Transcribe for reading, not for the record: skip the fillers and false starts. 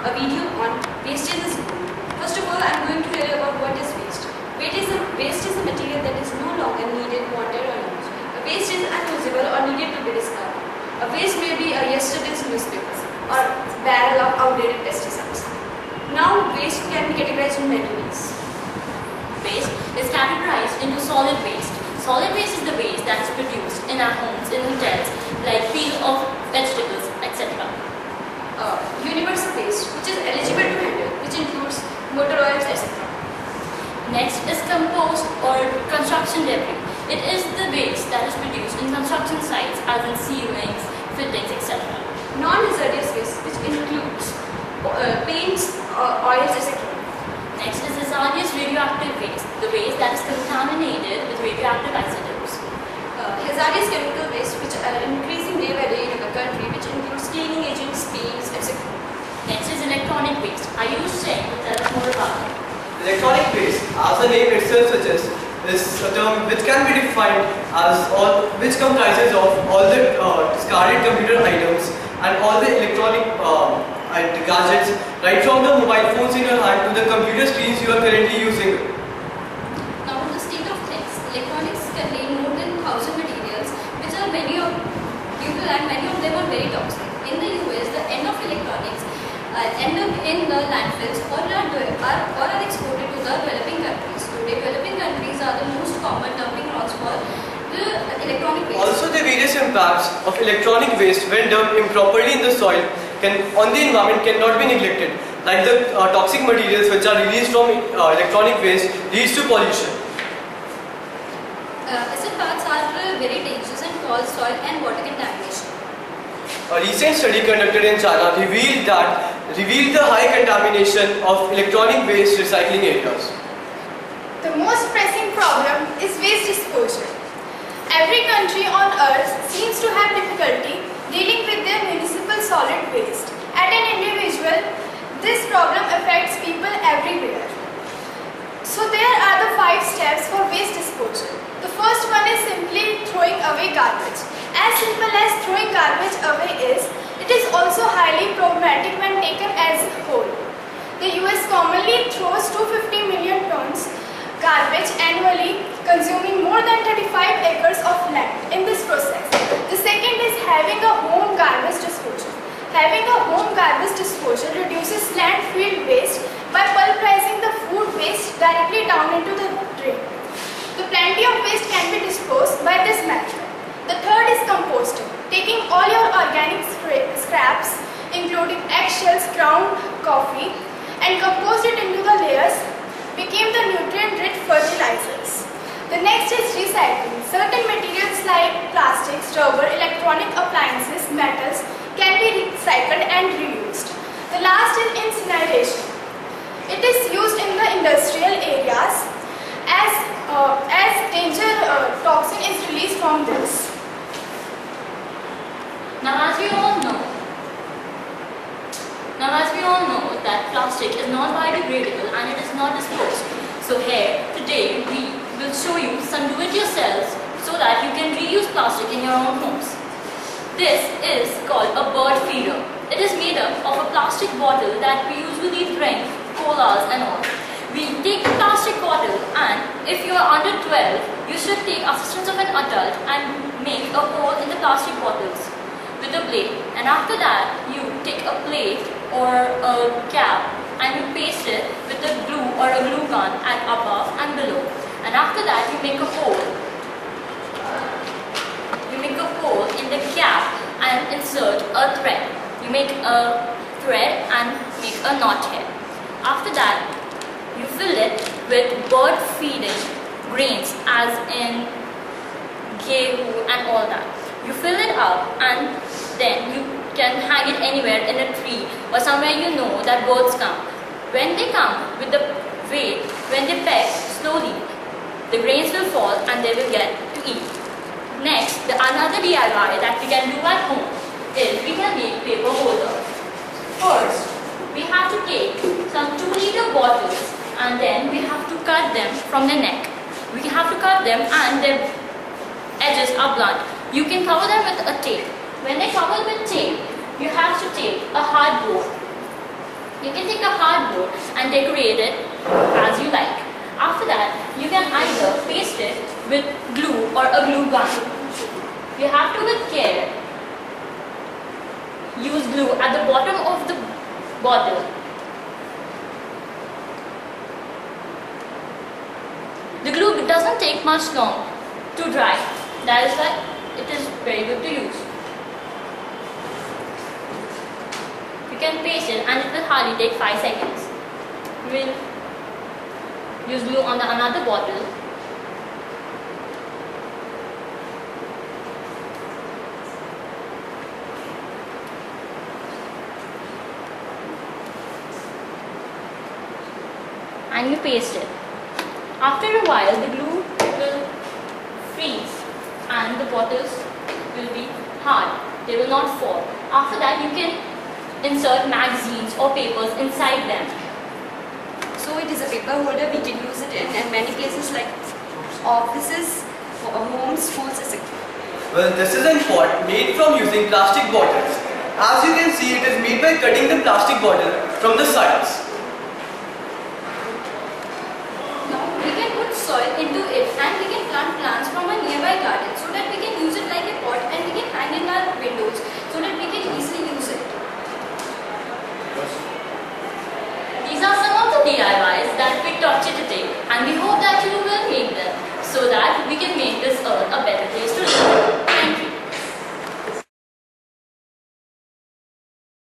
a video on wastage is good. First of all, I am going to tell you about what is waste. Waste is a material that is no longer needed, wanted or used. A waste is unusable or needed to be discarded. A waste may be a yesterday's newspapers or barrel of outdated pesticides. Now, waste can be categorized in many ways. Waste is categorized into solid waste. Solid waste is the waste that is produced in our homes, in hotels, like peel of vegetables, etc. Universal waste, which is eligible to handle, which includes motor oils, etc. Next is compost or construction debris. It is the waste that is produced in construction sites, as in ceilings, fittings, etc. Non-hazardous waste, which includes paints, oils, etc. Next is hazardous radioactive waste, the waste that is contaminated with radioactive isotopes. Hazardous chemical waste, which are increasing day by day in our country, which includes cleaning agents, paints, etc. Next is electronic waste. Are you saying to tell us more about it? Electronic waste, as the name itself suggests, is a term which can be defined as which comprises of all the discarded computer items and all the electronic gadgets, right from the mobile phones in your hand to the computer screens you are currently using. Now, in the state of things, electronics contain more than 1,000 materials, which are many of people and many of them are very toxic. In the US, the end of electronics end up in the landfills or are exported to the developing countries. Today, developing countries are the most common dumping grounds for the electronic waste. Also, the various impacts of electronic waste when dumped improperly in the soil on the environment cannot be neglected. Like the toxic materials which are released from electronic waste leads to pollution. Acid baths are very dangerous and cause soil and water contamination. A recent study conducted in China revealed the high contamination of electronic waste recycling areas. The most pressing problem is waste disposal. Every country on earth seems to have difficulty dealing with their municipal solid waste. At an individual, this problem affects people everywhere. So there are the 5 steps for waste disposal. The first one is simply throwing away garbage. As simple as throwing garbage away is, it is also highly problematic when taken as a whole. The US commonly throws 250 million tons garbage annually, consuming more than 35 acres of land in this process. The second is having a home garbage disposal. Having a home garbage disposal reduces landfill waste by pulverizing the food waste directly down into the drain. The plenty of waste can be disposed by this method. The third is composting. Taking all your organic scraps, including eggshells, ground coffee, and compost it into the layers, became the nutrient-rich fertilizers. The next is recycling. Certain materials like plastics, rubber, electronic appliances, metals can be recycled and reused. The last is incineration. It is used in the industrial areas as danger toxin is released from this. Now as we all know that plastic is not biodegradable and it is not disposed. So here, today, we will show you some do-it-yourselves so that you can reuse plastic in your own homes. This is called a bird feeder. It is made up of a plastic bottle that we usually drink, colas and all. We take the plastic bottle and if you are under 12, you should take assistance of an adult and make a hole in the plastic bottles with a blade, and after that you take a plate or a cap and you paste it with a glue or a glue gun at above and below, and after that you make a hole. You make a hole in the cap and insert a thread. You make a thread and make a knot here. After that you fill it with bird feeding grains as in gehu and all that. You fill it up and then you can hang it anywhere in a tree or somewhere you know that birds come. When they come with the weight, when they peck slowly, the grains will fall and they will get to eat. Next, another DIY that we can do at home is we can make paper holders. First, we have to take some 2-liter bottles and then we have to cut them from the neck. We have to cut them and their edges are blunt. You can cover them with a tape. When they cover with tape, you have to take a hard board You can take a hardboard and decorate it as you like. After that, you can either paste it with glue or a glue gun. You have to, with care, use glue at the bottom of the bottle. The glue doesn't take much long to dry. That is why it is very good to use. You can paste it and it will hardly take 5 seconds. You will use glue on another bottle. And you paste it. After a while, the glue will freeze and the bottles will be hard. They will not fall. After that, you can insert magazines or papers inside them. So it is a paper holder. We can use it in many places like offices, homes, schools, etc. Well, this is a pot made from using plastic bottles. As you can see, it is made by cutting the plastic bottle from the sides. Now we can put soil into it and we can plant plants from a nearby garden so that we can use it like a pot and we can hang in our windows so that we can easily use it. These are some of the DIYs that we taught you today, and we hope that you will make them so that we can make this earth a better place to live.